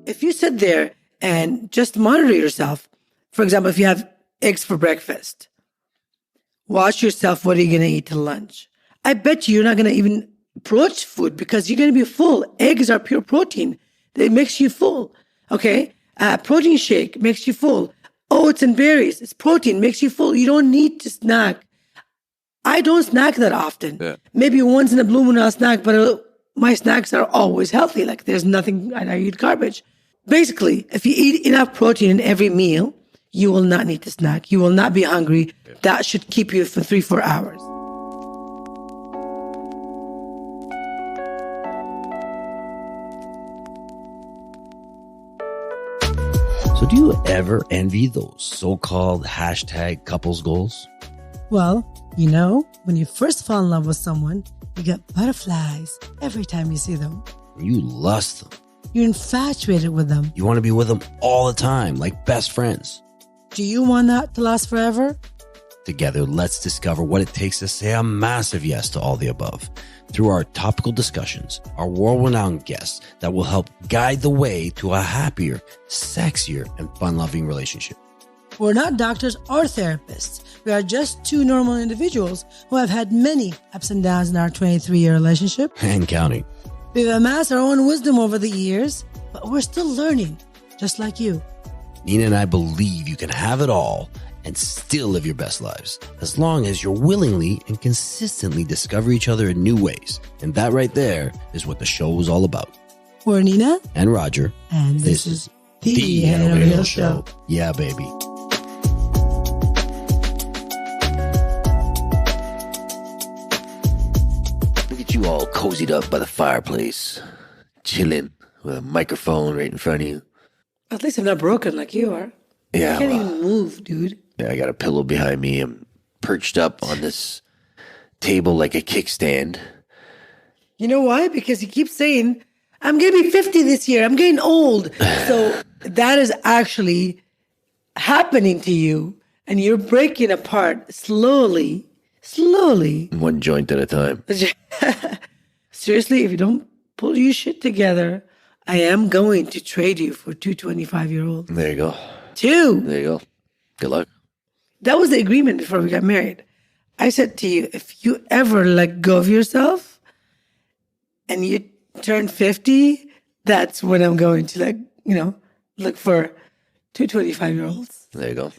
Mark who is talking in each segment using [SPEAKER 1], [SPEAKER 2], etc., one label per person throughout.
[SPEAKER 1] if you sit there and just monitor yourself, for example, if you have eggs for breakfast, watch yourself, what are you going to eat till lunch? I bet you're not going to even approach food because you're going to be full. Eggs are pure protein. It makes you full. Okay? Protein shake makes you full. Oats and berries, it's protein, makes you full. You don't need to snack. I don't snack that often. Yeah. Maybe once in a blue moon I'll snack, but my snacks are always healthy. Like there's nothing, I eat garbage. Basically, if you eat enough protein in every meal, you will not need to snack. You will not be hungry. Yeah. That should keep you for 3-4 hours.
[SPEAKER 2] So do you ever envy those so-called hashtag couples goals?
[SPEAKER 1] Well, you know, when you first fall in love with someone, you get butterflies every time you see them.
[SPEAKER 2] You lust them.
[SPEAKER 1] You're infatuated with them.
[SPEAKER 2] You want to be with them all the time, like best friends.
[SPEAKER 1] Do you want that to last forever?
[SPEAKER 2] Together, let's discover what it takes to say a massive yes to all the above through our topical discussions, our world-renowned guests that will help guide the way to a happier, sexier, and fun-loving relationship.
[SPEAKER 1] We're not doctors or therapists. We are just two normal individuals who have had many ups and downs in our 23-year relationship.
[SPEAKER 2] And counting.
[SPEAKER 1] We've amassed our own wisdom over the years, but we're still learning, just like you.
[SPEAKER 2] Nina and I believe you can have it all and still live your best lives, as long as you're willingly and consistently discover each other in new ways. And that right there is what the show is all about.
[SPEAKER 1] We're Nina.
[SPEAKER 2] And Roger.
[SPEAKER 1] And this is The Hannah Real Show.
[SPEAKER 2] Yeah, baby. Look at you all cozied up by the fireplace, chilling with a microphone right in front of you.
[SPEAKER 1] At least I'm not broken like you are.
[SPEAKER 2] Yeah.
[SPEAKER 1] I can't even move, dude.
[SPEAKER 2] Yeah, I got a pillow behind me. I'm perched up on this table like a kickstand.
[SPEAKER 1] You know why? Because you keep saying, I'm going to be 50 this year. I'm getting old. So that is actually happening to you. And you're breaking apart slowly.
[SPEAKER 2] One joint at a time.
[SPEAKER 1] Seriously, if you don't pull your shit together, I am going to trade you for two 25-year-olds.
[SPEAKER 2] There you go.
[SPEAKER 1] Two.
[SPEAKER 2] There you go. Good luck.
[SPEAKER 1] That was the agreement before we got married. I said to you, if you ever let go of yourself and you turn 50, that's when I'm going to look for two 25-year-olds.
[SPEAKER 2] There you go.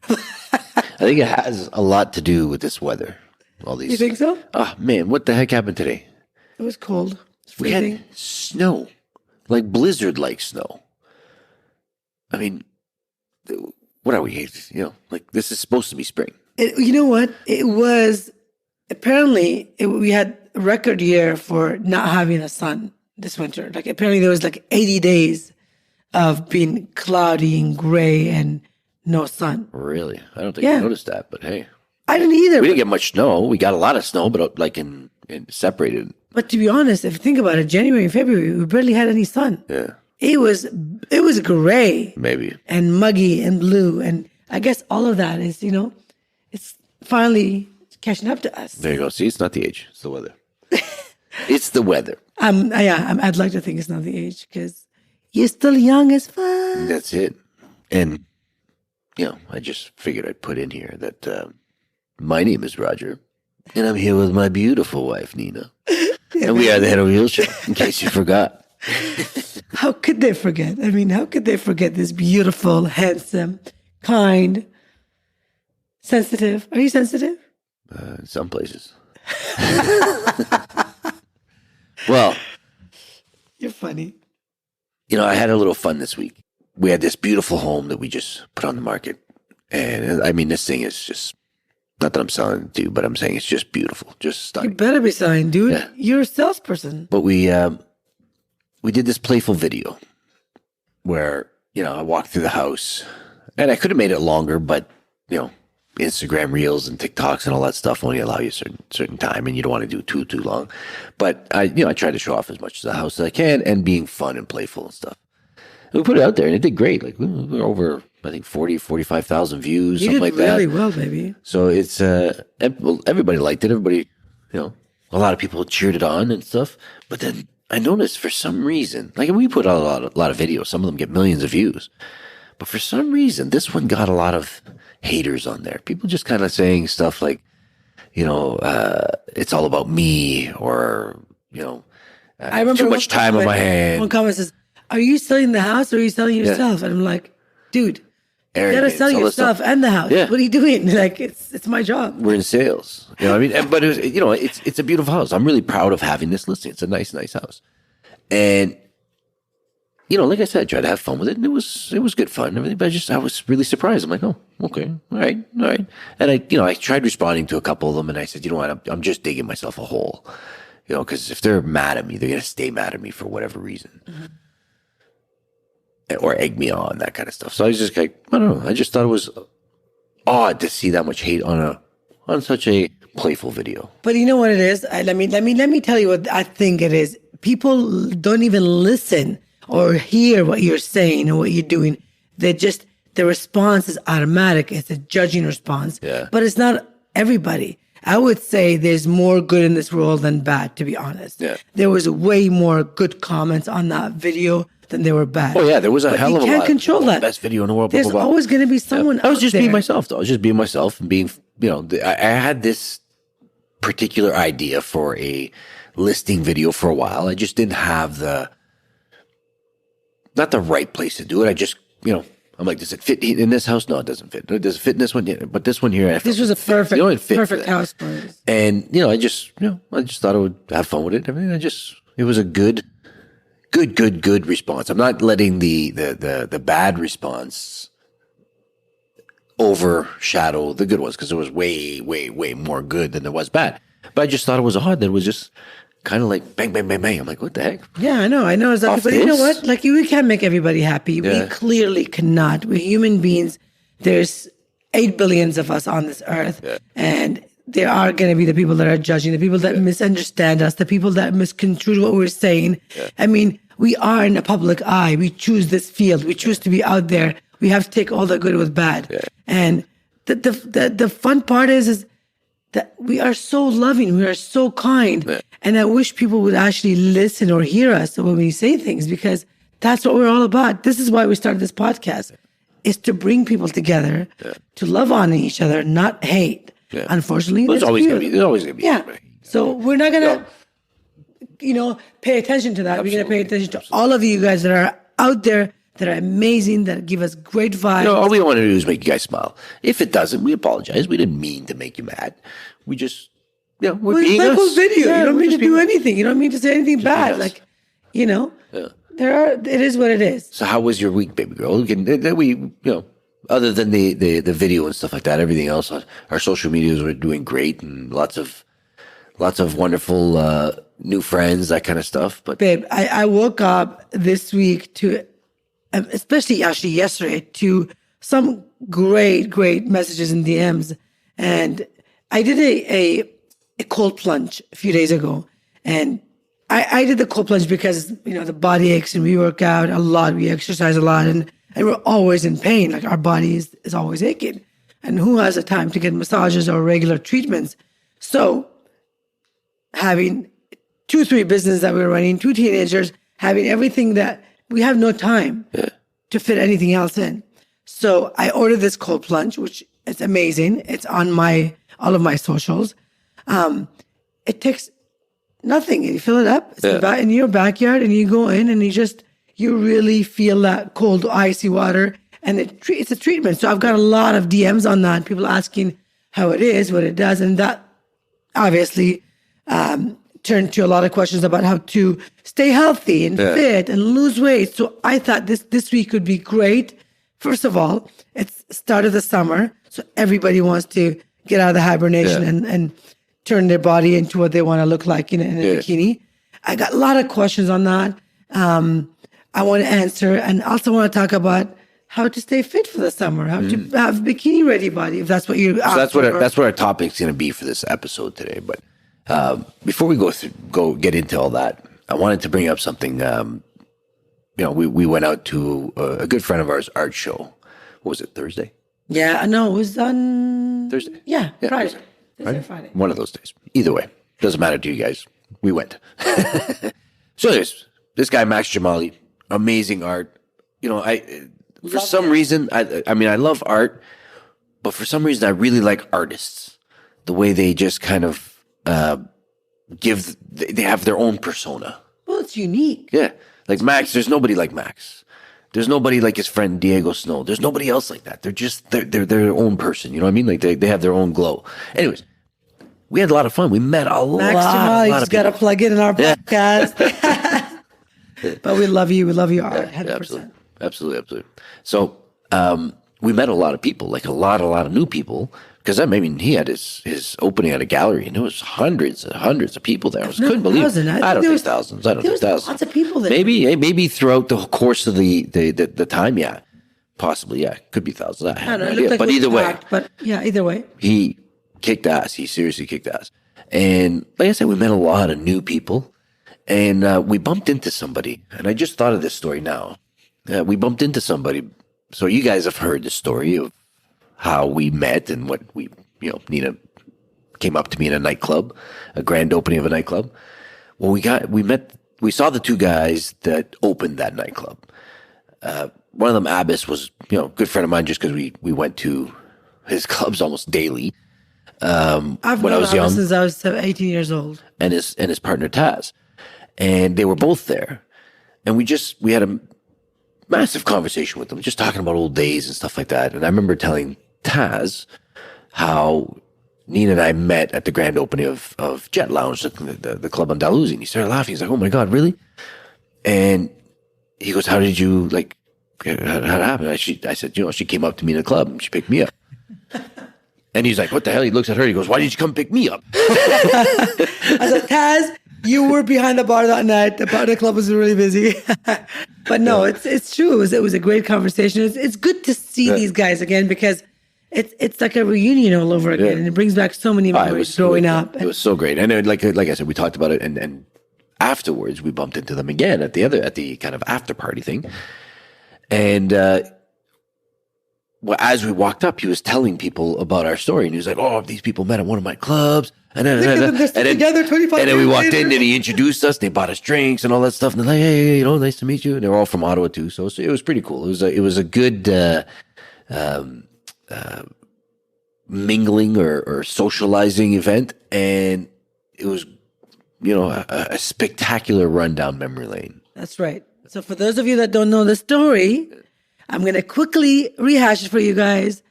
[SPEAKER 2] I think it has a lot to do with this weather. All these.
[SPEAKER 1] You think so?
[SPEAKER 2] Oh, man, what the heck happened today?
[SPEAKER 1] It was cold.
[SPEAKER 2] We had snow, like blizzard-like snow. I mean, what are we? Like this is supposed to be spring.
[SPEAKER 1] You know what? It was, apparently, we had a record year for not having a sun this winter. Like apparently there was like 80 days of being cloudy and gray and no sun.
[SPEAKER 2] Really? I don't think I noticed that, but hey.
[SPEAKER 1] I didn't either.
[SPEAKER 2] We didn't get much snow. We got a lot of snow, but like in separated.
[SPEAKER 1] But to be honest, if you think about it, January and February, we barely had any sun.
[SPEAKER 2] Yeah.
[SPEAKER 1] It was gray.
[SPEAKER 2] Maybe.
[SPEAKER 1] And muggy and blue. And I guess all of that is, it's finally catching up to us.
[SPEAKER 2] There you go. See, it's not the age. It's the weather. It's the weather.
[SPEAKER 1] I'd like to think it's not the age because you're still young as fuck.
[SPEAKER 2] That's it. And, I just figured I'd put in here that my name is Roger. And I'm here with my beautiful wife, Nina. And we are the Hannah Real Show, in case you forgot.
[SPEAKER 1] How could they forget? I mean, how could they forget this beautiful, handsome, kind, sensitive? Are you sensitive?
[SPEAKER 2] In some places. Well.
[SPEAKER 1] You're funny.
[SPEAKER 2] I had a little fun this week. We had this beautiful home that we just put on the market. And I mean, this thing is just, not that I'm selling it to you, but I'm saying it's just beautiful, just stunning.
[SPEAKER 1] You better be selling, dude. Yeah. You're a salesperson.
[SPEAKER 2] But we did this playful video where, I walked through the house and I could have made it longer, but, Instagram Reels and TikToks and all that stuff only allow you a certain time and you don't want to do too long. But I try to show off as much of the house as I can and being fun and playful and stuff. And we put it out there and it did great. Like we're over, I think 45,000 views, something like that.
[SPEAKER 1] You did really well, baby.
[SPEAKER 2] So it's, everybody liked it. Everybody, a lot of people cheered it on and stuff. But then I noticed for some reason, like we put out a lot of videos, some of them get millions of views, but for some reason, this one got a lot of haters on there. People just kind of saying stuff like, it's all about me, or,
[SPEAKER 1] I remember
[SPEAKER 2] too much time on my hand.
[SPEAKER 1] One comment says, "Are you selling the house or are you selling yourself?" And I'm like, dude, you gotta sell yourself and the house.
[SPEAKER 2] Yeah.
[SPEAKER 1] What are you doing? Like, it's my job.
[SPEAKER 2] We're in sales. You know what I mean? But it was, it's a beautiful house. I'm really proud of having this listing. It's a nice house. And, like I said, I tried to have fun with it, and it was good fun and everything, but I was really surprised. I'm like, oh, okay. All right. And I tried responding to a couple of them, and I said, you know what? I'm just digging myself a hole, because if they're mad at me, they're going to stay mad at me for whatever reason. Mm-hmm. Or egg me on, that kind of stuff. So I was just like, I don't know. I just thought it was odd to see that much hate on such a playful video.
[SPEAKER 1] But you know what it is? Let me tell you what I think it is. People don't even listen or hear what you're saying or what you're doing. The response is automatic. It's a judging response.
[SPEAKER 2] Yeah.
[SPEAKER 1] But it's not everybody. I would say there's more good in this world than bad, to be honest.
[SPEAKER 2] Yeah.
[SPEAKER 1] There was way more good comments on that video than there were bad.
[SPEAKER 2] Oh yeah, there was a hell of a lot.
[SPEAKER 1] You can't control that.
[SPEAKER 2] Best video in the world.
[SPEAKER 1] There's always going to be someone.
[SPEAKER 2] I was just
[SPEAKER 1] there.
[SPEAKER 2] being myself, though. I was just being myself and being. I had this particular idea for a listing video for a while. I just didn't have not the right place to do it. I just, I'm like, does it fit in this house? No, it doesn't fit. Does it fit in this one? Yeah, but this one here,
[SPEAKER 1] this was a perfect house for us.
[SPEAKER 2] And I just thought I would have fun with it. I mean, it was a good response. I'm not letting the bad response overshadow the good ones, because there was way more good than there was bad. But I just thought it was odd that it was just kind of like bang, bang, bang, bang. I'm like, what the heck?
[SPEAKER 1] Yeah, I know exactly. But you know what? Like, we can't make everybody happy.
[SPEAKER 2] Yeah.
[SPEAKER 1] We clearly cannot. We're human beings. There's 8 billions of us on this earth.
[SPEAKER 2] Yeah.
[SPEAKER 1] And there are going to be the people that are judging, the people that misunderstand us, the people that misconstrue what we're saying.
[SPEAKER 2] Yeah.
[SPEAKER 1] I mean, we are in a public eye. We choose this field. We choose to be out there. We have to take all the good with bad.
[SPEAKER 2] Yeah.
[SPEAKER 1] And the fun part is that we are so loving. We are so kind.
[SPEAKER 2] Yeah.
[SPEAKER 1] And I wish people would actually listen or hear us when we say things, because that's what we're all about. This is why we started this podcast, is to bring people together, to love on each other, not hate. Yeah. Unfortunately,
[SPEAKER 2] there's always going to be.
[SPEAKER 1] Yeah. So we're not going to, pay attention to that. Absolutely. We're going to pay attention to all of you guys that are out there, that are amazing, that give us great vibes.
[SPEAKER 2] All we want to do is make you guys smile. If it doesn't, we apologize. We didn't mean to make you mad. We just, we're being us.
[SPEAKER 1] It's a video.
[SPEAKER 2] Yeah,
[SPEAKER 1] you don't mean to do anything. You don't mean to say anything bad. Like, it is what it is.
[SPEAKER 2] So how was your week, baby girl? Other than the video and stuff like that, everything else, our social medias were doing great, and lots of wonderful new friends, that kind of stuff. But
[SPEAKER 1] babe, I woke up this week to, especially actually yesterday, to some great messages and DMs, and I did a cold plunge a few days ago, and I did the cold plunge because the body aches, and we work out a lot, we exercise a lot, and we're always in pain. Like, our body is always aching, and who has the time to get massages or regular treatments? So, having 2-3 businesses that we're running, 2 teenagers, having everything that we have no time to fit anything else in. So I ordered this cold plunge, which is amazing. It's on all of my socials. It takes nothing. You fill it up. It's in your backyard, and you go in, and you really feel that cold, icy water, and it's a treatment. So I've got a lot of DMs on that, people asking how it is, what it does, and that obviously turned to a lot of questions about how to stay healthy and fit and lose weight. So I thought this week would be great. First of all, it's start of the summer, so everybody wants to get out of the hibernation and turn their body into what they want to look like in a bikini. I got a lot of questions on that. I want to answer, and also want to talk about how to stay fit for the summer, how to have a bikini ready body, if that's what you're asking. So
[SPEAKER 2] that's what our topic's going to be for this episode today. But before we go get into all that, I wanted to bring up something. We went out to a good friend of ours' art show. What was it, Thursday?
[SPEAKER 1] Yeah, no, it was on
[SPEAKER 2] Thursday.
[SPEAKER 1] Yeah, Friday. Friday.
[SPEAKER 2] One of those days. Either way, doesn't matter to you guys. We went. So anyways, this guy, Max Jamali, amazing art. You know, for some reason, I mean, I love art, but for some reason, I really like artists. The way they just kind of they have their own persona.
[SPEAKER 1] Well, it's unique.
[SPEAKER 2] Yeah. Like Max, there's nobody like Max. There's nobody like his friend Diego Snow. There's nobody else like that. They're their own person. You know what I mean? Like they have their own glow. Anyways, we had a lot of fun. We met a
[SPEAKER 1] Max
[SPEAKER 2] lot
[SPEAKER 1] Jamal, you
[SPEAKER 2] of
[SPEAKER 1] just got to
[SPEAKER 2] people.
[SPEAKER 1] plug it in our podcast. But we love you. We love your art. 100%.
[SPEAKER 2] Absolutely. So we met a lot of people, like a lot of new people. Because I mean, he had his opening at a gallery, and there was hundreds of people there. I couldn't believe it.
[SPEAKER 1] I
[SPEAKER 2] don't think thousands. I don't think thousands.
[SPEAKER 1] Lots of people there.
[SPEAKER 2] Maybe throughout the course of the time, yeah, possibly, yeah, could be thousands. I have no idea. But either way,
[SPEAKER 1] either way,
[SPEAKER 2] he kicked ass. He seriously kicked ass. And like I said, we met a lot of new people, and we bumped into somebody. And I just thought of this story now. We bumped into somebody. So you guys have heard the story of how we met and what Nina came up to me in a nightclub, a grand opening of a nightclub. Well, we saw the two guys that opened that nightclub. One of them, Abbas, was, a good friend of mine just because we went to his clubs almost daily.
[SPEAKER 1] I've
[SPEAKER 2] when I was young,
[SPEAKER 1] since I was 18 years old.
[SPEAKER 2] And his partner Taz. And they were both there. And we had a massive conversation with them, just talking about old days and stuff like that. And I remember telling Taz how Nina and I met at the grand opening of Jet Lounge, the club on Dalhousie. And he started laughing. He's like, "Oh my God, really?" And he goes, "How did you, like, how did it happen?" I said, she came up to me in the club and she picked me up. And he's like, "What the hell?" He looks at her. He goes, "Why did you come pick me up?"
[SPEAKER 1] I said, "Taz, you were behind the bar that night. The club was really busy." But no, it's true. It was a great conversation. It's good to see these guys again because it's like a reunion all over again, and it brings back so many memories growing up.
[SPEAKER 2] It was so great. And like I said, we talked about it, and afterwards we bumped into them again at the kind of after party thing. And as we walked up, he was telling people about our story, and he was like, "Oh, these people met at one of my clubs." And then,
[SPEAKER 1] together 25
[SPEAKER 2] and then we walked
[SPEAKER 1] later.
[SPEAKER 2] in, and he introduced us. They bought us drinks and all that stuff. And they're like, "Hey, nice to meet you." And they were all from Ottawa too, so it was pretty cool. It was a good mingling or socializing event, and it was a spectacular run down memory lane.
[SPEAKER 1] That's right. So for those of you that don't know the story, I'm going to quickly rehash it for you guys.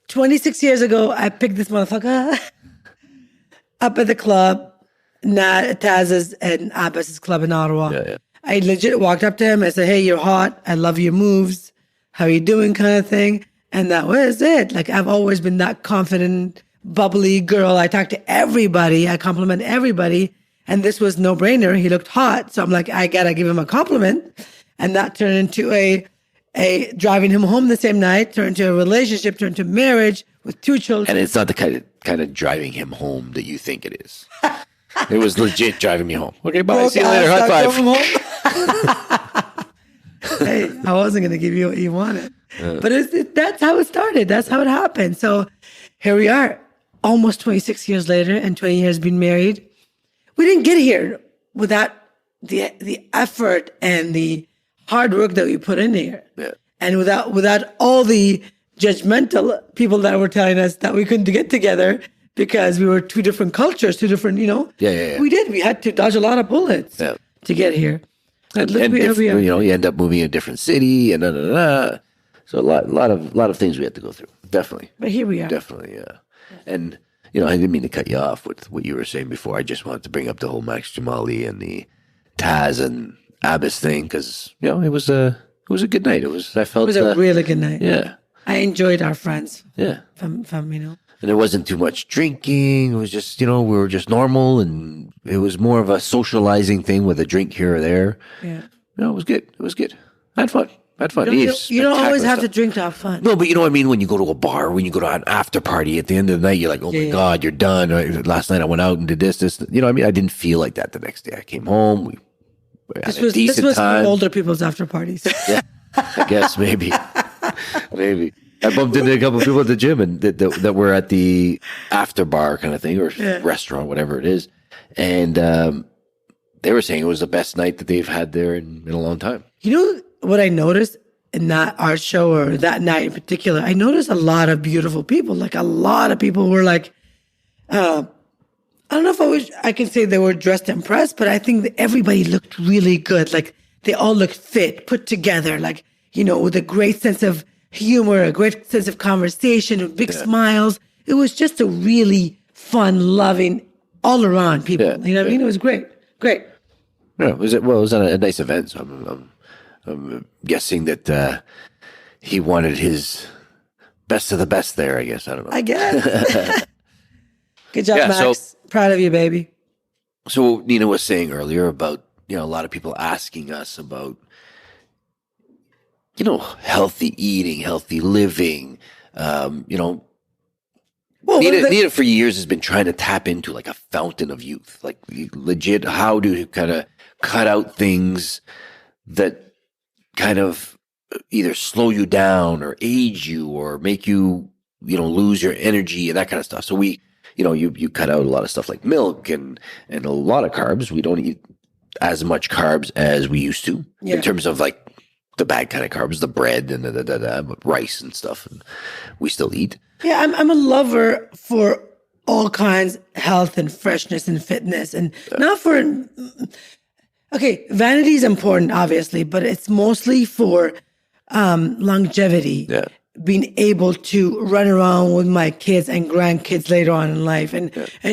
[SPEAKER 1] 26 years ago, I picked this motherfucker up at the club, Taz's and Abbas's club in Ottawa.
[SPEAKER 2] Yeah.
[SPEAKER 1] I legit walked up to him. I said, "Hey, you're hot. I love your moves. How you doing?" kind of thing. And that was it. Like, I've always been that confident, bubbly girl. I talk to everybody. I compliment everybody. And this was no brainer. He looked hot. So I'm like, I got to give him a compliment. And that turned into a driving him home the same night, turned into a relationship, turned into marriage with 2 children.
[SPEAKER 2] And it's not the kind of driving him home that you think it is. It was legit driving me home. Okay, bye. See you later. High five.
[SPEAKER 1] Hey, I wasn't going to give you what you wanted. But that's how it started. That's how it happened. So here we are, almost 26 years later, and 20 years being married. We didn't get here without the effort and the hard work that we put in here.
[SPEAKER 2] Yeah.
[SPEAKER 1] And without all the judgmental people that were telling us that we couldn't get together because we were 2 different cultures, 2 different,
[SPEAKER 2] Yeah.
[SPEAKER 1] We had to dodge a lot of bullets to get here.
[SPEAKER 2] And you end up moving in a different city and So a lot of things we had to go through. Definitely.
[SPEAKER 1] But here we are.
[SPEAKER 2] Definitely, yeah. And I didn't mean to cut you off with what you were saying before. I just wanted to bring up the whole Max Jamali and the Taz and Abbas thing because it was a good night. It was
[SPEAKER 1] a really good night.
[SPEAKER 2] Yeah.
[SPEAKER 1] I enjoyed our friends.
[SPEAKER 2] Yeah.
[SPEAKER 1] From
[SPEAKER 2] And there wasn't too much drinking. It was just, we were just normal, and it was more of a socializing thing with a drink here or there.
[SPEAKER 1] Yeah.
[SPEAKER 2] It was good. It was good. I had fun.
[SPEAKER 1] You don't always have to drink to have fun.
[SPEAKER 2] No, but you know what I mean? When you go to a bar, when you go to an after party, at the end of the night, you're like, "Oh my God, you're done." Last night I went out and did this. You know what I mean? I didn't feel like that the next day. I came home. We had a decent
[SPEAKER 1] this was
[SPEAKER 2] time.
[SPEAKER 1] for older people's after parties.
[SPEAKER 2] Yeah, I guess maybe. Maybe. I bumped into a couple of people at the gym and that were at the after bar kind of thing or restaurant, whatever it is. And they were saying it was the best night that they've had there in a long time.
[SPEAKER 1] You know what I noticed in that art show or that night in particular? I noticed a lot of beautiful people. Like a lot of people were like, I don't know if I can say they were dressed impressed, but I think that everybody looked really good. Like they all looked fit, put together, like, with a great sense of humor, a great sense of conversation, with big smiles. It was just a really fun, loving, all around people.
[SPEAKER 2] Yeah,
[SPEAKER 1] You know what I mean? It was great. Great.
[SPEAKER 2] Yeah, it was a nice event. So I'm guessing that he wanted his best of the best there, I guess. I don't know.
[SPEAKER 1] I guess. Good job,
[SPEAKER 2] Yeah,
[SPEAKER 1] Max. Proud of you, baby.
[SPEAKER 2] So what Nina was saying earlier about, a lot of people asking us about, healthy eating, healthy living.
[SPEAKER 1] Well,
[SPEAKER 2] Nina for years has been trying to tap into like a fountain of youth, like legit how to kind of cut out things that kind of either slow you down or age you or make you, lose your energy and that kind of stuff. So we, you cut out a lot of stuff like milk and a lot of carbs. We don't eat as much carbs as we used to in terms of like the bad kind of carbs, the bread and the rice and stuff. And we still eat.
[SPEAKER 1] Yeah, I'm a lover for all kinds health and freshness and fitness and not for, okay, vanity is important, obviously, but it's mostly for longevity.
[SPEAKER 2] Yeah.
[SPEAKER 1] Being able to run around with my kids and grandkids later on in life and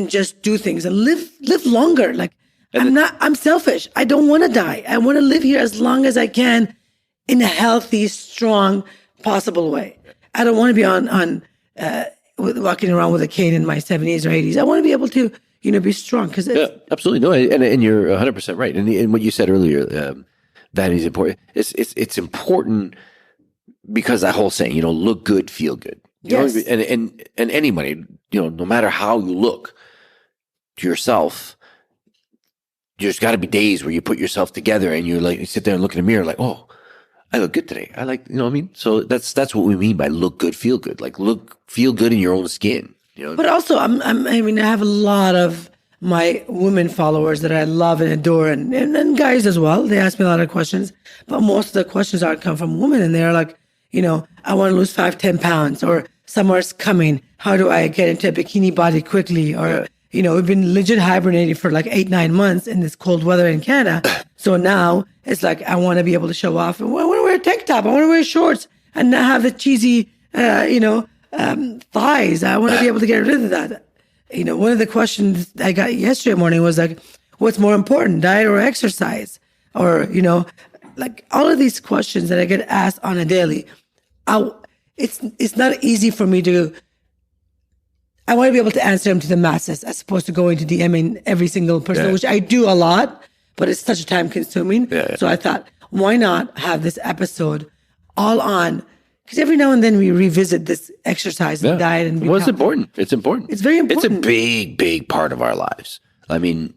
[SPEAKER 1] just do things and live longer. Like I'm selfish. I don't want to die. I want to live here as long as I can in a healthy, strong, possible way. I don't want to be on walking around with a cane in my 70s or 80s. I want to be able to, be strong.
[SPEAKER 2] Absolutely. No, and you're 100% right. And what you said earlier, vanity is important. It's important because that whole saying, look good, feel good.
[SPEAKER 1] Yes.
[SPEAKER 2] And anybody, no matter how you look to yourself, there's got to be days where you put yourself together and you sit there and look in the mirror like, oh, I look good today. I like, what I mean? So that's what we mean by look good, feel good. Like feel good in your own skin.
[SPEAKER 1] But also, I have a lot of my women followers that I love and adore, and guys as well. They ask me a lot of questions, but most of the questions come from women, and they're like, I want to lose 5-10 pounds, or summer's coming. How do I get into a bikini body quickly? Or we've been legit hibernating for like 8-9 months in this cold weather in Canada. So now it's like, I want to be able to show off. And I want to wear a tank top. I want to wear shorts and not have the cheesy, thighs. I want to be able to get rid of that. One of the questions I got yesterday morning was like, what's more important, diet or exercise? Or, like all of these questions that I get asked on a daily. It's not easy for me to, I want to be able to answer them to the masses as opposed to going to DMing every single person, which I do a lot, but it's such a time consuming.
[SPEAKER 2] Yeah.
[SPEAKER 1] So I thought, why not have this episode all on, because every now and then we revisit this exercise and diet. And
[SPEAKER 2] it's important. It's important.
[SPEAKER 1] It's very important.
[SPEAKER 2] It's a big, big part of our lives. I mean,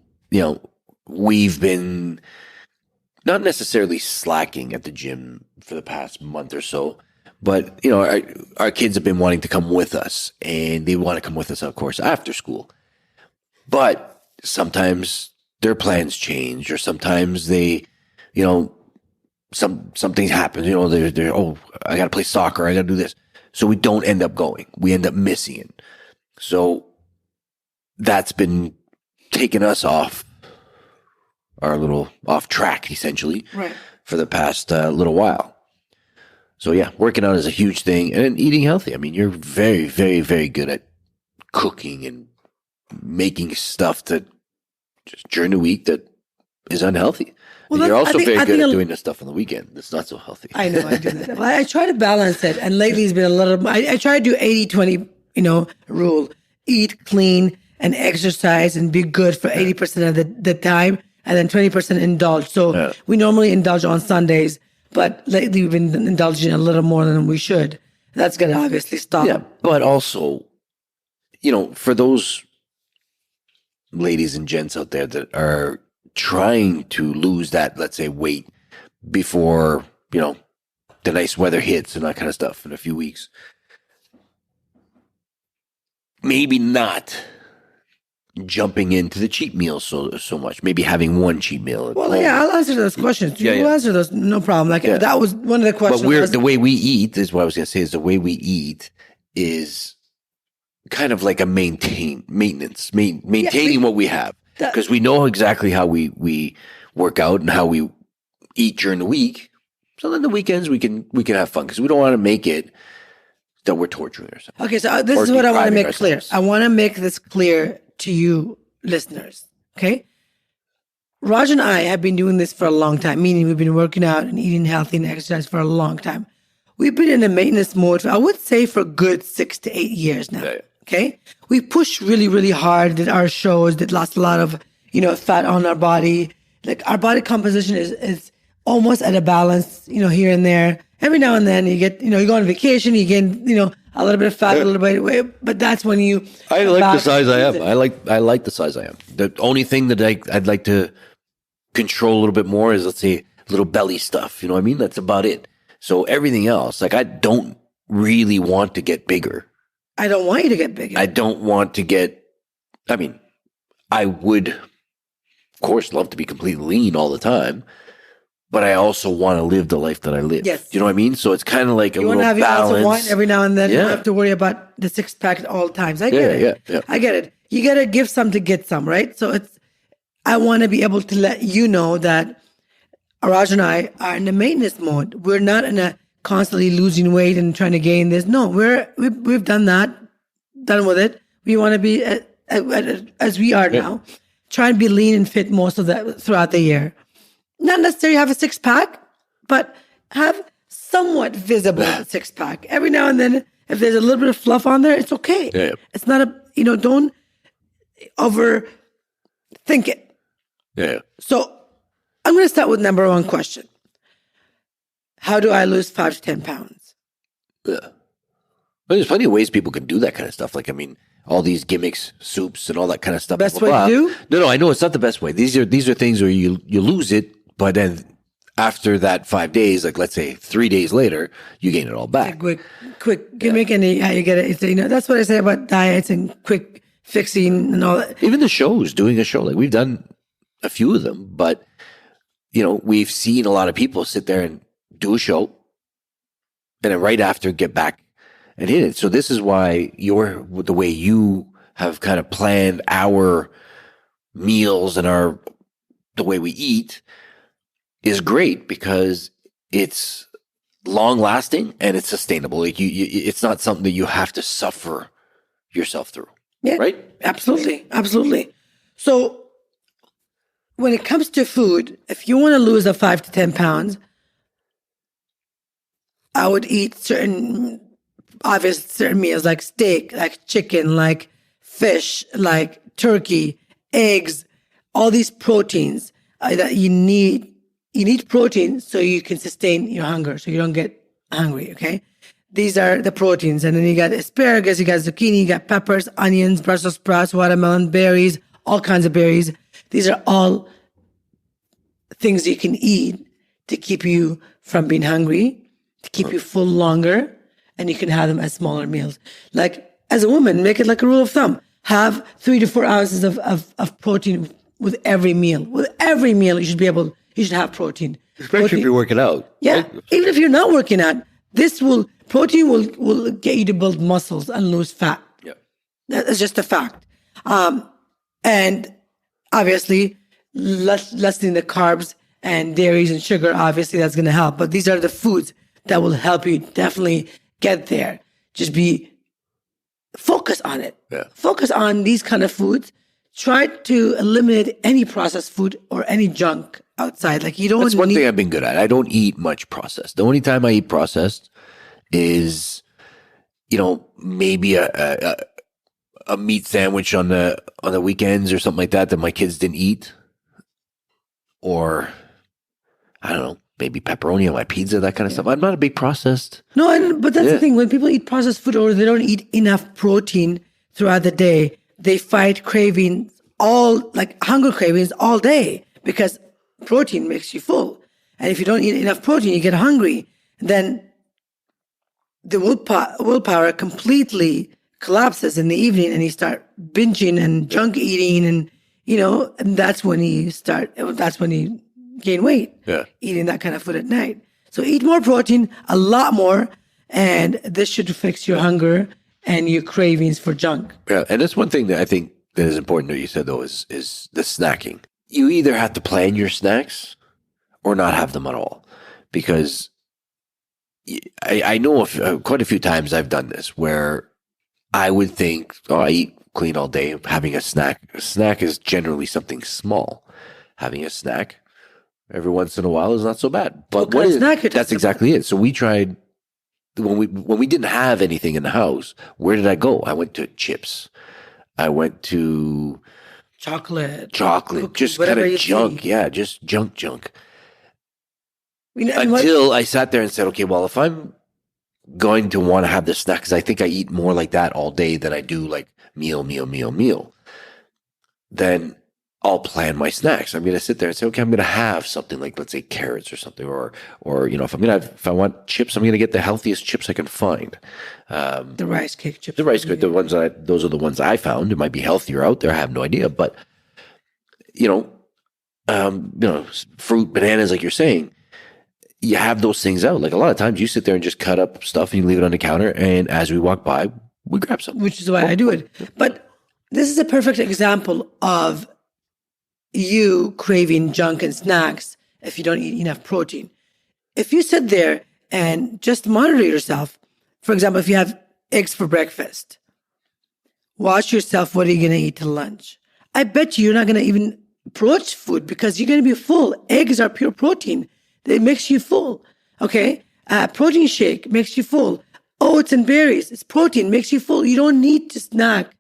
[SPEAKER 2] we've been not necessarily slacking at the gym for the past month or so, but, our kids have been wanting to come with us, and they want to come with us, of course, after school. But sometimes their plans change, or sometimes they, something happens, they're, I got to play soccer, I got to do this. So we don't end up going. We end up missing it. So that's been taking us off our little off track, essentially, for the past little while. So yeah, working out is a huge thing, and eating healthy. I mean, you're very, very, very good at cooking and making stuff that just during the week that is unhealthy. Well, and you're also very good at doing the stuff on the weekend that's not so healthy.
[SPEAKER 1] I know, I do that. Well, I try to balance it, and lately it's been a little. I try to do 80-20, rule: eat clean and exercise and be good for 80% of the time, and then 20% indulge. So we normally indulge on Sundays. But lately we've been indulging a little more than we should. That's going to obviously stop.
[SPEAKER 2] Yeah, but also, for those ladies and gents out there that are trying to lose that, let's say, weight before, the nice weather hits and that kind of stuff in a few weeks, maybe not jumping into the cheat meal so much. Maybe having one cheat meal.
[SPEAKER 1] Well, yeah, I'll answer those questions. You answer those, no problem. Like that was one of the questions.
[SPEAKER 2] But the way we eat is what I was going to say. Is the way we eat is kind of like a maintaining what we have, because we know exactly how we work out and how we eat during the week. So then the weekends we can have fun, because we don't want to make it that we're torturing ourselves.
[SPEAKER 1] Okay, so this is what I want to make clear. I want to make this clear to you listeners, okay? Raj and I have been doing this for a long time, meaning we've been working out and eating healthy and exercise for a long time. We've been in a maintenance mode for, I would say, for a good 6 to 8 years now, okay? We pushed really, really hard, did our shows, lost a lot of, fat on our body. Like, our body composition is almost at a balance, here and there. Every now and then you get, you go on vacation, you gain, a little bit of fat, a little bit of weight, but that's when you.
[SPEAKER 2] I like the size I am. I like the size I am. The only thing that I'd like to control a little bit more is, let's say, little belly stuff. You know what I mean? That's about it. So everything else, like, I don't really want to get bigger.
[SPEAKER 1] I don't want you to get bigger.
[SPEAKER 2] I don't want to get. I mean, I would, of course, love to be completely lean all the time. But I also want to live the life that I live.
[SPEAKER 1] Yes.
[SPEAKER 2] You know what I mean? So it's kind of like a little balance. You want to have your glass of wine
[SPEAKER 1] every now and then. You don't have to worry about the six-pack at all times. I get it. Yeah. I get it. You got to give some to get some, right? So I want to be able to let you know that Raj and I are in the maintenance mode. We're not in a constantly losing weight and trying to gain this. No, we've done that, done with it. We want to be as we are now. Try and be lean and fit most of that throughout the year. Not necessarily have a six-pack, but have somewhat visible six-pack. Every now and then, if there's a little bit of fluff on there, it's okay. Yeah. It's not don't overthink it.
[SPEAKER 2] Yeah.
[SPEAKER 1] So I'm going to start with number one question. How do I lose 5 to 10 pounds?
[SPEAKER 2] Yeah. But there's plenty of ways people can do that kind of stuff. Like, I mean, all these gimmicks, soups, and all that kind of stuff.
[SPEAKER 1] Best way to do?
[SPEAKER 2] No, I know it's not the best way. These are things where you lose it, but then after that 5 days, like, let's say 3 days later, you gain it all back.
[SPEAKER 1] Quick gimmick, and you get it. That's what I say about diets and quick fixing and all that.
[SPEAKER 2] Even the shows, doing a show, like, we've done a few of them, but we've seen a lot of people sit there and do a show, and then right after get back and hit it. So this is why the way you have kind of planned our meals and the way we eat is great, because it's long lasting and it's sustainable. Like, it's not something that you have to suffer yourself through.
[SPEAKER 1] Yeah,
[SPEAKER 2] right?
[SPEAKER 1] Absolutely. So when it comes to food, if you want to lose 5 to 10 pounds, I would eat certain meals like steak, like chicken, like fish, like turkey, eggs, all these proteins that you need. You need protein so you can sustain your hunger, so you don't get hungry, okay? These are the proteins. And then you got asparagus, you got zucchini, you got peppers, onions, Brussels sprouts, watermelon, berries, all kinds of berries. These are all things you can eat to keep you from being hungry, to keep you full longer, and you can have them as smaller meals. Like, as a woman, make it like a rule of thumb. Have 3 to 4 ounces of protein with every meal. With every meal, you should have protein.
[SPEAKER 2] Especially if you're working out.
[SPEAKER 1] Yeah. Right? Even if you're not working out, protein will get you to build muscles and lose fat.
[SPEAKER 2] Yeah.
[SPEAKER 1] That's just a fact. And obviously, lessening the carbs and dairies and sugar, obviously that's going to help. But these are the foods that will help you definitely get there. Just focus on it.
[SPEAKER 2] Yeah.
[SPEAKER 1] Focus on these kind of foods. Try to eliminate any processed food or any junk outside. Like, you don't.
[SPEAKER 2] That's one thing I've been good at. I don't eat much processed. The only time I eat processed is, maybe a meat sandwich on the weekends or something like that my kids didn't eat, or I don't know, maybe pepperoni on my pizza, that kind of stuff. I'm not a big processed.
[SPEAKER 1] No, but that's the thing. When people eat processed food or they don't eat enough protein throughout the day, they fight cravings, hunger cravings all day, because protein makes you full. And if you don't eat enough protein, you get hungry. Then the willpower completely collapses in the evening and he start binging and junk eating and, and that's when he gain weight.
[SPEAKER 2] Yeah.
[SPEAKER 1] Eating that kind of food at night. So eat more protein, a lot more, and this should fix your hunger and your cravings for junk.
[SPEAKER 2] Yeah, and that's one thing that I think that is important that you said, though, is the snacking. You either have to plan your snacks or not have them at all. Because I know quite a few times I've done this where I would think, I eat clean all day, having a snack. A snack is generally something small. Having a snack every once in a while is not so bad. But that's exactly it. So we tried, when we didn't have anything in the house, where did I go? I went to chips. I went to
[SPEAKER 1] chocolate,
[SPEAKER 2] cookies, just kind of junk. See. Yeah, just junk.
[SPEAKER 1] Until
[SPEAKER 2] I sat there and said, okay, well, if I'm going to want to have this snack, because I think I eat more like that all day than I do like meal, then I'll plan my snacks. I'm going to sit there and say, okay, I'm going to have something like, let's say, carrots or something, or if I want chips, I'm going to get the healthiest chips I can find.
[SPEAKER 1] The rice cake chips.
[SPEAKER 2] The rice cake, those are the ones I found. It might be healthier out there. I have no idea, but fruit, bananas, like you're saying, you have those things out. Like a lot of times you sit there and just cut up stuff and you leave it on the counter. And as we walk by, we grab some.
[SPEAKER 1] Which is why I do it. But this is a perfect example of you craving junk and snacks if you don't eat enough protein. If you sit there and just monitor yourself, for example, if you have eggs for breakfast, watch yourself, what are you going to eat to lunch? I bet you're not going to even approach food because you're going to be full. Eggs are pure protein. It makes you full. Okay? Protein shake makes you full. Oats and berries, it's protein, makes you full. You don't need to snack.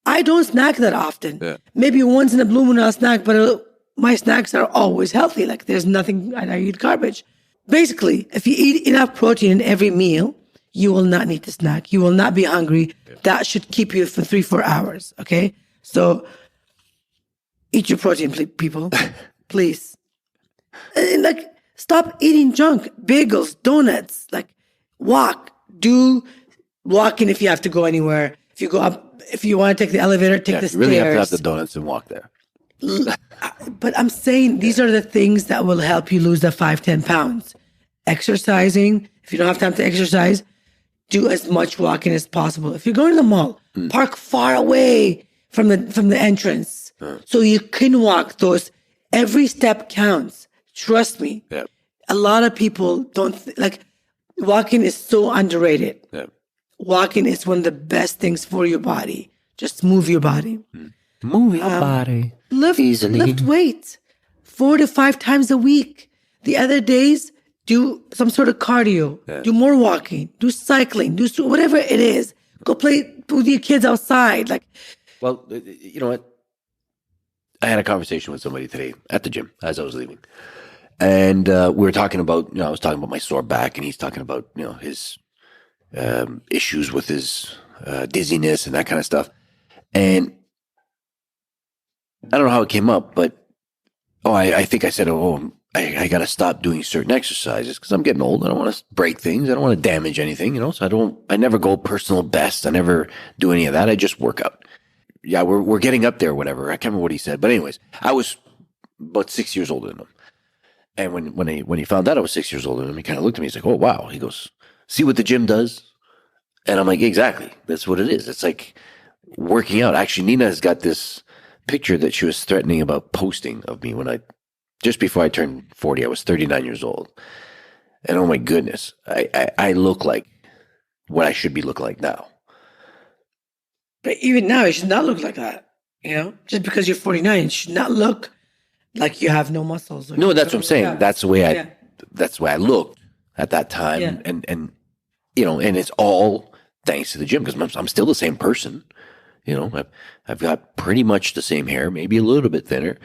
[SPEAKER 1] I don't snack that often.
[SPEAKER 2] Yeah.
[SPEAKER 1] Maybe once in a blue moon I'll snack, but my snacks are always healthy. Like there's nothing, I eat garbage. Basically, if you eat enough protein in every meal, you will not need to snack. You will not be hungry. Yeah. That should keep you for 3-4 hours. Okay? So eat your protein, people. Please. And stop eating junk, bagels, donuts, do walking if you have to go anywhere. If you go up, if you want to take the elevator, take the stairs.
[SPEAKER 2] You really have to have the donuts and walk there.
[SPEAKER 1] But I'm saying these are the things that will help you lose the 5-10 pounds. Exercising, if you don't have time to exercise, do as much walking as possible. If you're going to the mall, park far away from the entrance so you can walk those. Every step counts. Trust me.
[SPEAKER 2] Yeah.
[SPEAKER 1] A lot of people don't walking is so underrated.
[SPEAKER 2] Yeah.
[SPEAKER 1] Walking is one of the best things for your body. Just move your body.
[SPEAKER 2] Move your body.
[SPEAKER 1] Lift weights 4 to 5 times a week. The other days, do some sort of cardio. Yeah. Do more walking. Do cycling. Do whatever it is. Go play with your kids outside.
[SPEAKER 2] Well, you know what? I had a conversation with somebody today at the gym as I was leaving. And we were talking about, I was talking about my sore back, and he's talking about, his issues with his dizziness and that kind of stuff. And I don't know how it came up, but I think I said, I got to stop doing certain exercises because I'm getting old. I don't want to break things. I don't want to damage anything, so I never go personal best. I never do any of that. I just work out. Yeah, we're getting up there or whatever. I can't remember what he said. But anyways, I was about 6 years older than him. And when he found out I was 6 years older than him, he kind of looked at me. He's like, oh, wow. He goes, see what the gym does? And I'm like, exactly. That's what it is. It's like working out. Actually, Nina has got this picture that she was threatening about posting of me just before I turned 40. I was 39 years old. And oh my goodness, I look like what I should be looking like now.
[SPEAKER 1] But even now, it should not look like that. Just because you're 49, it should not look like you have no muscles.
[SPEAKER 2] No, that's what I'm saying. Yeah. That's the way that's the way I looked at that time.
[SPEAKER 1] Yeah.
[SPEAKER 2] And it's all thanks to the gym because I'm still the same person. I've got pretty much the same hair, maybe a little bit thinner.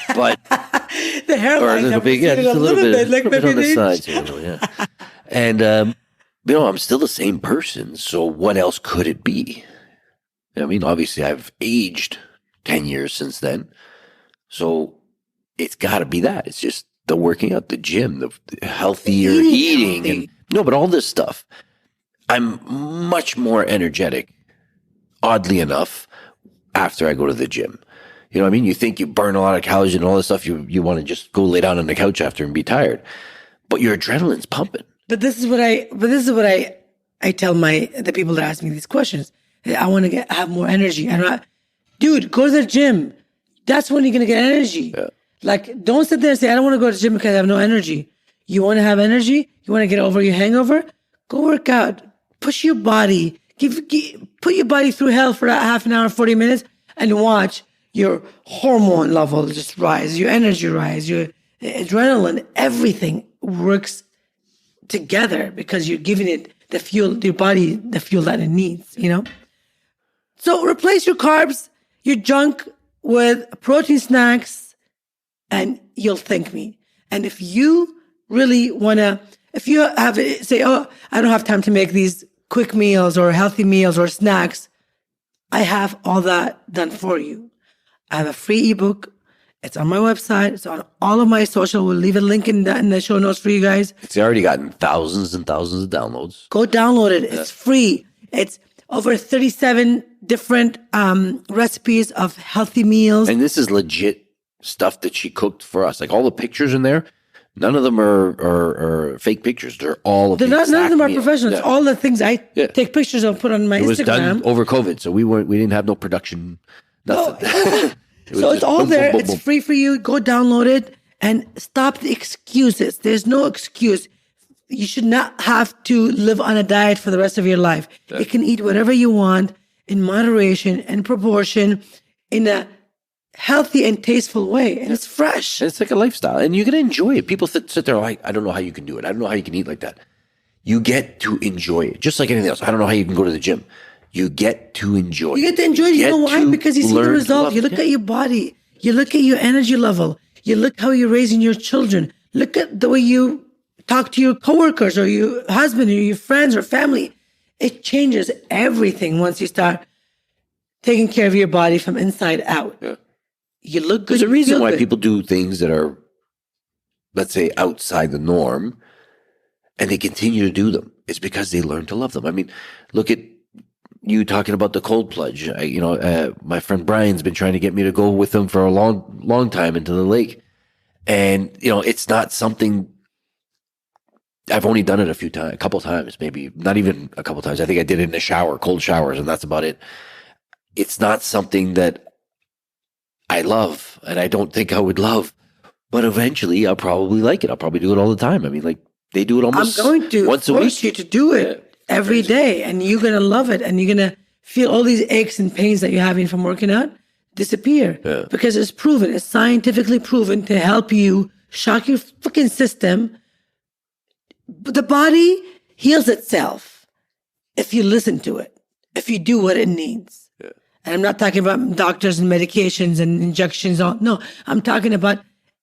[SPEAKER 2] But
[SPEAKER 1] the hairline,
[SPEAKER 2] just a little bit on the sides here, yeah. And I'm still the same person. So what else could it be? I mean, obviously, I've aged 10 years since then. So it's got to be that. It's just the working out, the gym, the healthier eating. But all this stuff. I'm much more energetic, oddly enough, after I go to the gym. You know what I mean? You think you burn a lot of calories and all this stuff. You want to just go lay down on the couch after and be tired, but your adrenaline's pumping.
[SPEAKER 1] But this is what I tell the people that ask me these questions. I want to have more energy. Dude, go to the gym. That's when you're gonna get energy.
[SPEAKER 2] Yeah.
[SPEAKER 1] Like, don't sit there and say, I don't want to go to the gym because I have no energy. You want to have energy? You want to get over your hangover? Go work out. Push your body. Put your body through hell for half an hour, 40 minutes, and watch your hormone level just rise, your energy rise, your adrenaline, everything works together because you're giving it the fuel, your body, the fuel that it needs, you know? So replace your carbs, your junk with protein snacks, and you'll thank me. And if you really want to, if you have say, oh, I don't have time to make these quick meals or healthy meals or snacks, I have all that done for you. I have a free ebook. It's on my website. It's on all of my social. We'll leave a link in the show notes for you guys.
[SPEAKER 2] It's already gotten thousands and thousands of downloads.
[SPEAKER 1] Go download it. It's free. It's over 37 different recipes of healthy meals.
[SPEAKER 2] And this is legit stuff that she cooked for us. Like all the pictures in there, none of them are fake pictures. They're all of
[SPEAKER 1] none of them are professional.
[SPEAKER 2] Yeah.
[SPEAKER 1] It's all the things I take pictures of, put on my Instagram.
[SPEAKER 2] It was done over COVID, so we didn't have no production, nothing.
[SPEAKER 1] So it's all there. It's free for you. Go download it and stop the excuses. There's no excuse. You should not have to live on a diet for the rest of your life. Yeah. You can eat whatever you want in moderation and proportion in a healthy and tasteful way. And it's fresh.
[SPEAKER 2] It's like a lifestyle. And you're going to enjoy it. People sit there like, I don't know how you can do it. I don't know how you can eat like that. You get to enjoy it. Just like anything else. I don't know how you can go to the gym. You get to enjoy it.
[SPEAKER 1] You get to enjoy it. You know why? Because you see the result. You look at your body. You look at your energy level. You look how you're raising your children. Look at the way you talk to your coworkers or your husband or your friends or family. It changes everything once you start taking care of your body from inside out.
[SPEAKER 2] Yeah.
[SPEAKER 1] You look good.
[SPEAKER 2] There's a reason why people do things that are, let's say, outside the norm, and they continue to do them. It's because they learn to love them. I mean, look at you talking about the cold plunge. My friend Brian's been trying to get me to go with him for a long time into the lake. And, it's not something, I've only done it a couple times, maybe not even a couple times. I think I did it in a shower, cold showers, and that's about it. It's not something that I love, and I don't think I would love, but eventually I'll probably like it. I'll probably do it all the time. I mean, like they do it almost
[SPEAKER 1] I'm going to
[SPEAKER 2] once a
[SPEAKER 1] force
[SPEAKER 2] week.
[SPEAKER 1] You to do it every day, and you're going to love it, and you're going to feel all these aches and pains that you're having from working out disappear because it's proven, it's scientifically proven to help you shock your fucking system. The body heals itself if you listen to it, if you do what it needs. Yeah. And I'm not talking about doctors and medications and injections. No, I'm talking about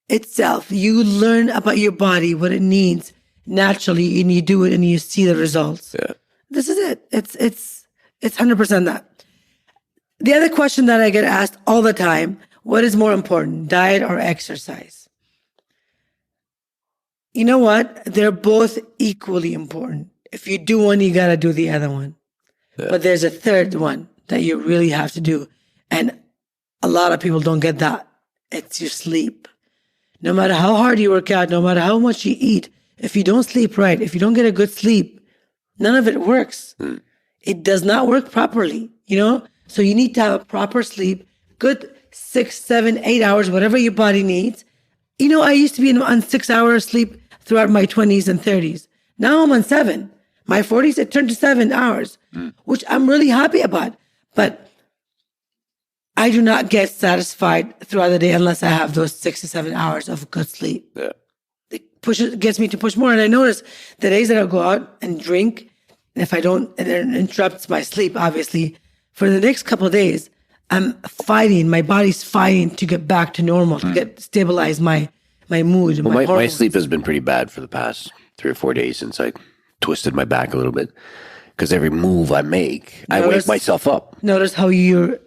[SPEAKER 1] itself. You learn about your body, what it needs naturally, and you do it and you see the results. Yeah. This is it. It's 100% that. The other question that I get asked all the time, what is more important, diet or exercise? You know what? They're both equally important. If you do one, you got to do the other one. Yeah. But there's a third one that you really have to do. And a lot of people don't get that. It's your sleep. No matter how hard you work out, no matter how much you eat, if you don't sleep right, if you don't get a good sleep, none of it works. It does not work properly, So you need to have a proper sleep, good 6, 7, 8 hours, whatever your body needs. I used to be on 6 hours sleep throughout my 20s and 30s. Now I'm on 7. My 40s, it turned to 7 hours, which I'm really happy about. But I do not get satisfied throughout the day unless I have those 6 to 7 hours of good sleep. Yeah. It gets me to push more. And I notice the days that I go out and drink, and if I don't, and it interrupts my sleep, obviously, for the next couple of days, I'm fighting, my body's fighting to get back to normal, to stabilize my mood.
[SPEAKER 2] Well, my sleep has been pretty bad for the past 3 or 4 days since I twisted my back a little bit. Because every move I make, I wake myself up.
[SPEAKER 1] Notice how you're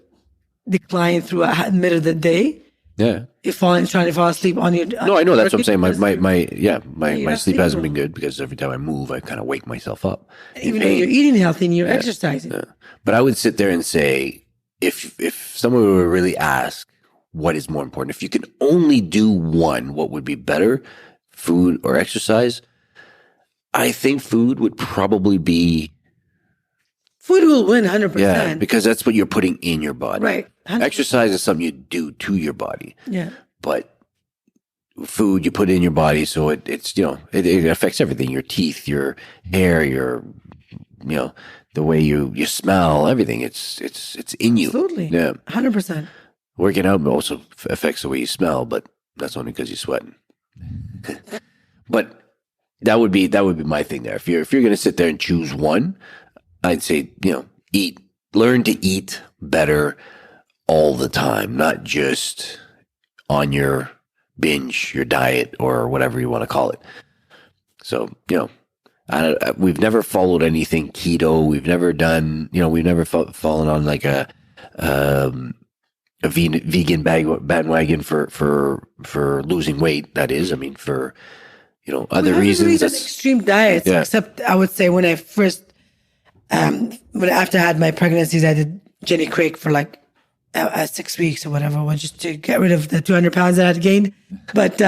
[SPEAKER 1] declining throughout the middle of the day.
[SPEAKER 2] Yeah.
[SPEAKER 1] You're trying to fall asleep on your.
[SPEAKER 2] No, I know. That's what I'm saying. My
[SPEAKER 1] you're
[SPEAKER 2] sleep hasn't been
[SPEAKER 1] sleeping.
[SPEAKER 2] good because every time I move, I kind of wake myself up in
[SPEAKER 1] Even though you're
[SPEAKER 2] pain.
[SPEAKER 1] eating healthy and you're exercising.
[SPEAKER 2] Yeah. But I would sit there and say, if someone were really ask what is more important, if you can only do one, what would be better, food or exercise? I think food would probably be,
[SPEAKER 1] Food will win 100%.
[SPEAKER 2] yeah, because that's what you're putting in your body.
[SPEAKER 1] Right. 100%.
[SPEAKER 2] Exercise is something you do to your body,
[SPEAKER 1] Yeah.
[SPEAKER 2] but food you put in your body, so it's it affects everything: your teeth, your hair, your the way you smell, everything. It's in you.
[SPEAKER 1] Absolutely.
[SPEAKER 2] Yeah.
[SPEAKER 1] 100%.
[SPEAKER 2] Working out also affects the way you smell, but that's only because you're sweating. But that would be my thing there. If you're going to sit there and choose one, I'd say learn to eat better all the time, not just on your binge, your diet, or whatever you want to call it. So we've never followed anything keto. We've never done we've never fallen on like a vegan bandwagon for losing weight. That is, I mean, for other reasons.
[SPEAKER 1] Really extreme diets, except I would say when I first, after I had my pregnancies, I did Jenny Craig for like 6 weeks or whatever, just to get rid of the 200 pounds that I'd gained. But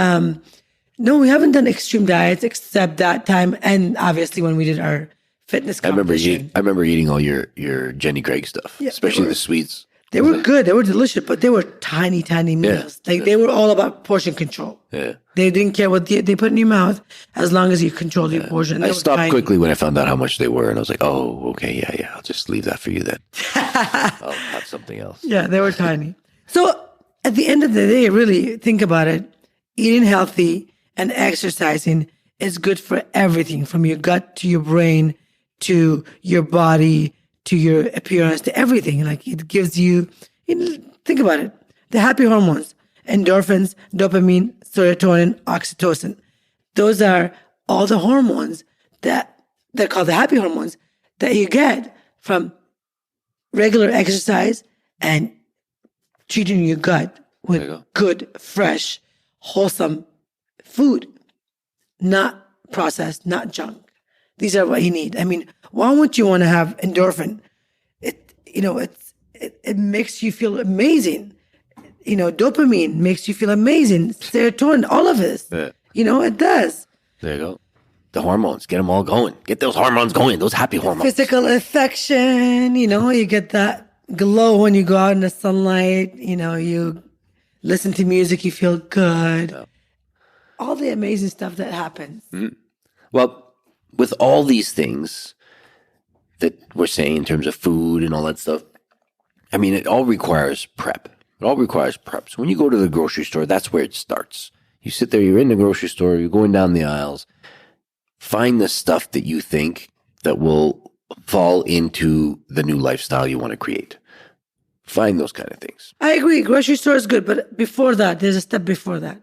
[SPEAKER 1] no, we haven't done extreme diets except that time, and obviously when we did our fitness competition.
[SPEAKER 2] I remember eating all your Jenny Craig stuff, especially the sweets.
[SPEAKER 1] They were good. They were delicious, but they were tiny, tiny meals. They were all about portion control.
[SPEAKER 2] Yeah.
[SPEAKER 1] They didn't care what they put in your mouth as long as you controlled your portion.
[SPEAKER 2] I stopped quickly when I found out how much they were, and I was like, oh, okay, yeah, I'll just leave that for you then. I'll have something else.
[SPEAKER 1] Yeah, they were tiny. So at the end of the day, really think about it. Eating healthy and exercising is good for everything, from your gut to your brain to your body to your appearance to everything. Like it gives you, think about it. The happy hormones, endorphins, dopamine, serotonin, oxytocin. Those are all the hormones that they're called the happy hormones that you get from regular exercise and treating your gut with good, fresh, wholesome food, not processed, not junk. These are what you need. I mean, why would you want to have endorphin? It makes you feel amazing. Dopamine makes you feel amazing. Serotonin, all of this.
[SPEAKER 2] Yeah.
[SPEAKER 1] It does.
[SPEAKER 2] There you go. The hormones, get them all going. Get those hormones going. Those happy hormones.
[SPEAKER 1] Physical affection. You get that glow when you go out in the sunlight. You listen to music, you feel good. Yeah. All the amazing stuff that happens.
[SPEAKER 2] Mm-hmm. Well, with all these things that we're saying in terms of food and all that stuff, I mean, it all requires prep. It all requires prep. So when you go to the grocery store, that's where it starts. You sit there, you're in the grocery store, you're going down the aisles, find the stuff that you think that will fall into the new lifestyle you want to create. Find those kind of things.
[SPEAKER 1] I agree. Grocery store is good. But before that, there's a step before that.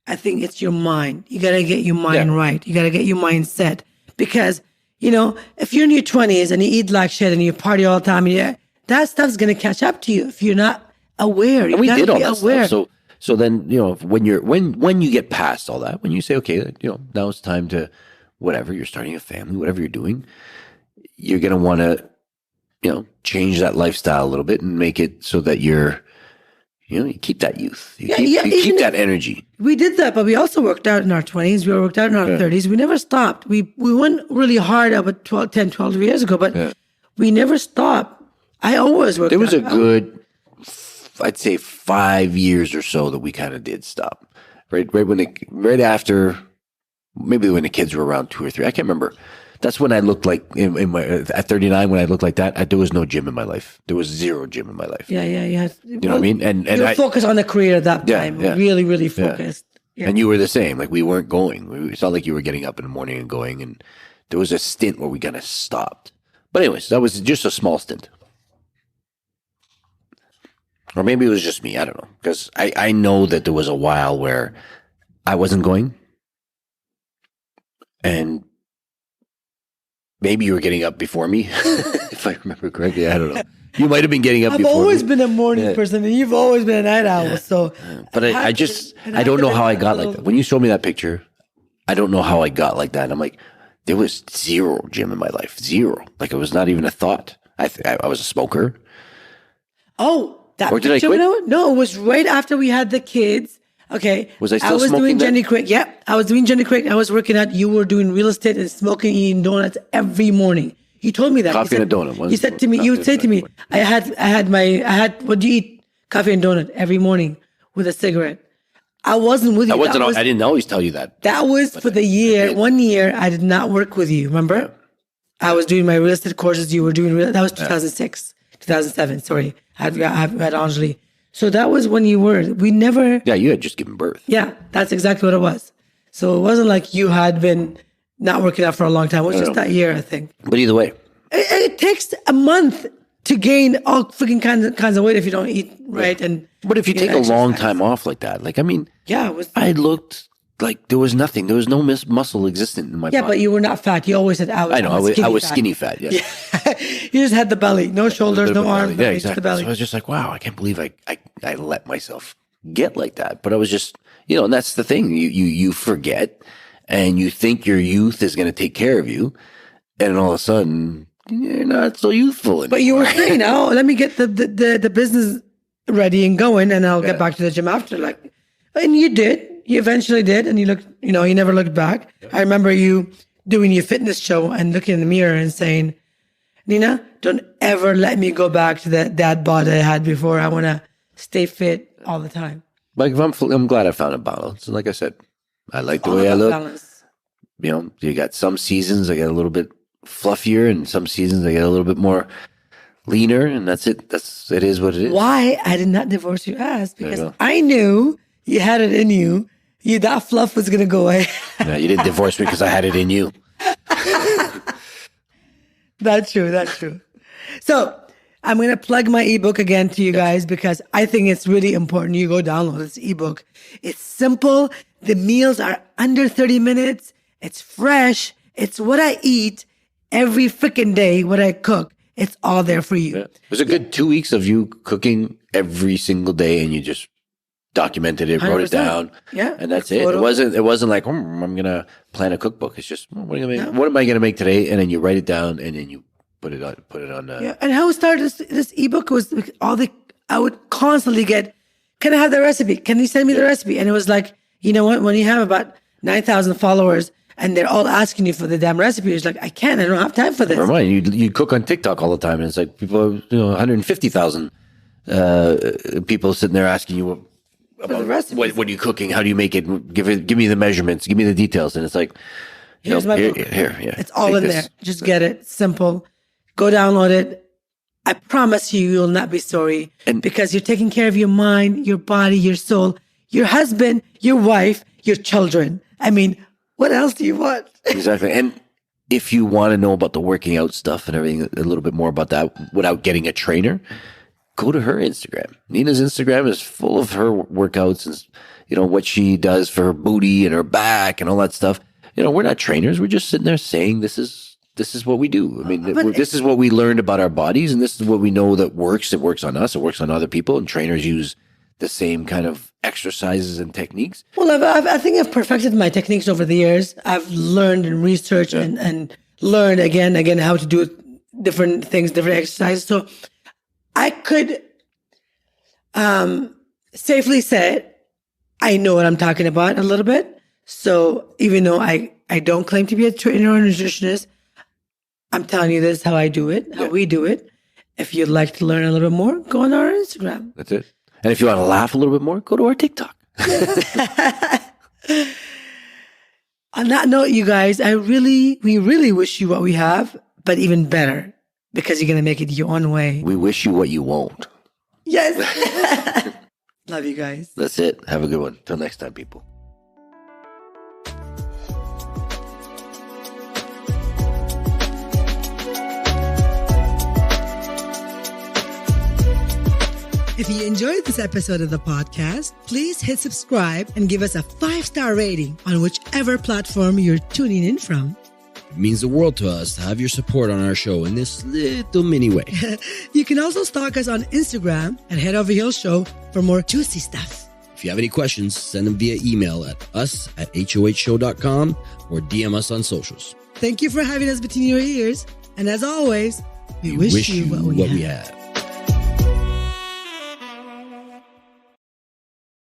[SPEAKER 1] I think it's your mind. You got to get your mind right. You got to get your mind set. Because, if you're in your 20s and you eat like shit and you party all the time, that stuff's going to catch up to you if you're not aware.
[SPEAKER 2] And we did all that stuff. So then, when you get past all that, when you say, okay, now it's time to whatever, you're starting a family, whatever you're doing, you're going to want to, change that lifestyle a little bit and make it so that you keep that youth. You keep that energy.
[SPEAKER 1] We did that, but we also worked out in our 20s. We worked out in our 30s. We never stopped. We went really hard about 12 years ago, but we never stopped. I always worked out.
[SPEAKER 2] There was a good, I'd say 5 years or so that we kind of did stop. Right after, maybe when the kids were around 2 or 3. I can't remember. That's when I looked like at 39. When I looked like that, there was no gym in my life. There was zero gym in my life.
[SPEAKER 1] Yeah.
[SPEAKER 2] You know what I mean? And
[SPEAKER 1] you were focused on the career at that time.
[SPEAKER 2] Yeah.
[SPEAKER 1] Really, really focused. Yeah.
[SPEAKER 2] And you were the same. Like we weren't going. It's not like you were getting up in the morning and going. And there was a stint where we kind of stopped. But anyways, that was just a small stint. Or maybe it was just me. I don't know. Because I know that there was a while where I wasn't going. And maybe you were getting up before me, if I remember correctly. I don't know. You might have been getting up
[SPEAKER 1] I've
[SPEAKER 2] before
[SPEAKER 1] always
[SPEAKER 2] me.
[SPEAKER 1] been a morning person, and you've always been a night owl. So,
[SPEAKER 2] But I don't know how I got like that. When you showed me that picture, I don't know how I got like that. And I'm like, there was zero gym in my life. Zero. Like it was not even a thought. I was a smoker.
[SPEAKER 1] Oh, that
[SPEAKER 2] Or did I
[SPEAKER 1] picture?
[SPEAKER 2] quit?
[SPEAKER 1] No, it was right after we had the kids. Okay.
[SPEAKER 2] Was I still
[SPEAKER 1] was
[SPEAKER 2] smoking
[SPEAKER 1] doing
[SPEAKER 2] then?
[SPEAKER 1] Jenny Craig. Yep. I was doing Jenny Craig. I was working out. You were doing real estate and smoking, eating donuts every morning. You told me that.
[SPEAKER 2] Coffee
[SPEAKER 1] You
[SPEAKER 2] and a donut.
[SPEAKER 1] You said to me, you would say to me, I had, what do you eat? Coffee and donut every morning with a cigarette. I wasn't with you.
[SPEAKER 2] I didn't always tell you that.
[SPEAKER 1] That was for the year. 1 year, I did not work with you. Remember?
[SPEAKER 2] Yeah.
[SPEAKER 1] I was doing my real estate courses. You were doing that was 2006, 2007. Sorry, I had Anjali. So that was when you were. We never.
[SPEAKER 2] Yeah, you had just given birth.
[SPEAKER 1] Yeah, that's exactly what it was. So it wasn't like you had been not working out for a long time. It was just that year, I think.
[SPEAKER 2] But either way,
[SPEAKER 1] It takes a month to gain all freaking kinds of weight if you don't eat right. And
[SPEAKER 2] but if you take a long time off like that, like I mean,
[SPEAKER 1] yeah, it was.
[SPEAKER 2] I looked like there was nothing. There was no muscle existent in my
[SPEAKER 1] Yeah,
[SPEAKER 2] body.
[SPEAKER 1] but you were not fat. You always said
[SPEAKER 2] I know. I was skinny fat. Yeah.
[SPEAKER 1] You just had the belly, no shoulders, no arms,
[SPEAKER 2] Yeah,
[SPEAKER 1] just the
[SPEAKER 2] exactly.
[SPEAKER 1] belly.
[SPEAKER 2] So I was just like, wow, I can't believe I let myself get like that. But I was just, and that's the thing. You forget, and you think your youth is going to take care of you, and all of a sudden you're not so youthful anymore.
[SPEAKER 1] But you were saying, "Oh, let me get the business ready and going, and I'll get back to the gym after." Like, and you did. You eventually did, and you looked. You never looked back. Yeah. I remember you doing your fitness show and looking in the mirror and saying, "Nina, don't ever let me go back to that body I had before. I want to stay fit all the time."
[SPEAKER 2] Like I'm glad I found a balance. And like I said, I like the way I look. Balance. You got some seasons I get a little bit fluffier, and some seasons I get a little bit more leaner, and that's it. It is what it is.
[SPEAKER 1] Why I did not divorce your ass? Because I knew you had it in you. That fluff was gonna go away.
[SPEAKER 2] No, you didn't divorce me because I had it in you.
[SPEAKER 1] That's true. So I'm going to plug my ebook again to you guys because I think it's really important you go download this ebook. It's simple. The meals are under 30 minutes. It's fresh. It's what I eat every freaking day, what I cook. It's all there for you.
[SPEAKER 2] Yeah. It was a good 2 weeks of you cooking every single day, and you just documented it, 100%. Wrote it down.
[SPEAKER 1] Yeah.
[SPEAKER 2] And that's it. It wasn't like, I'm going to plan a cookbook. It's just, what am I going to make today? And then you write it down, and then you put it on.
[SPEAKER 1] Yeah. And how it started this ebook was I would constantly get, can I have the recipe? Can you send me the recipe? And it was like, you know what? When you have about 9,000 followers and they're all asking you for the damn recipe, it's like, I don't have time for this.
[SPEAKER 2] Never mind. You cook on TikTok all the time, and it's like people, 150,000 people sitting there asking you about what are you cooking? How do you make it? Give me the measurements. Give me the details. And it's like,
[SPEAKER 1] here's my book.
[SPEAKER 2] Here, yeah.
[SPEAKER 1] It's all in there. Just get it. Simple. Go download it. I promise you'll not be sorry because you're taking care of your mind, your body, your soul, your husband, your wife, your children. I mean, what else do you want?
[SPEAKER 2] Exactly. And if you want to know about the working out stuff and everything, a little bit more about that without getting a trainer, go to her Instagram. Nina's Instagram is full of her workouts and, what she does for her booty and her back and all that stuff. We're not trainers. We're just sitting there saying this is what we do. I mean, this is what we learned about our bodies, and this is what we know that works. It works on us. It works on other people, and trainers use the same kind of exercises and techniques.
[SPEAKER 1] Well, I think I've perfected my techniques over the years. I've learned and researched and learned again how to do different things, different exercises. So I could safely say I know what I'm talking about a little bit. So even though I don't claim to be a trainer or a nutritionist, I'm telling you this is how I do it, how we do it. If you'd like to learn a little bit more, go on our Instagram.
[SPEAKER 2] That's it. And if you want to laugh a little bit more, go to our TikTok.
[SPEAKER 1] On that note, you guys, we really wish you what we have, but even better, because you're going to make it your own way.
[SPEAKER 2] We wish you what you won't.
[SPEAKER 1] Yes. Love you guys.
[SPEAKER 2] That's it. Have a good one. Till next time, people.
[SPEAKER 1] If you enjoyed this episode of the podcast, please hit subscribe and give us a 5-star rating on whichever platform you're tuning in from.
[SPEAKER 3] It means the world to us to have your support on our show in this little mini way.
[SPEAKER 1] You can also stalk us on Instagram at Head Over Heels Show for more juicy stuff.
[SPEAKER 3] If you have any questions, send them via email at us@hohshow.com or DM us on socials.
[SPEAKER 1] Thank you for having us between your ears. And as always, we wish you what we have.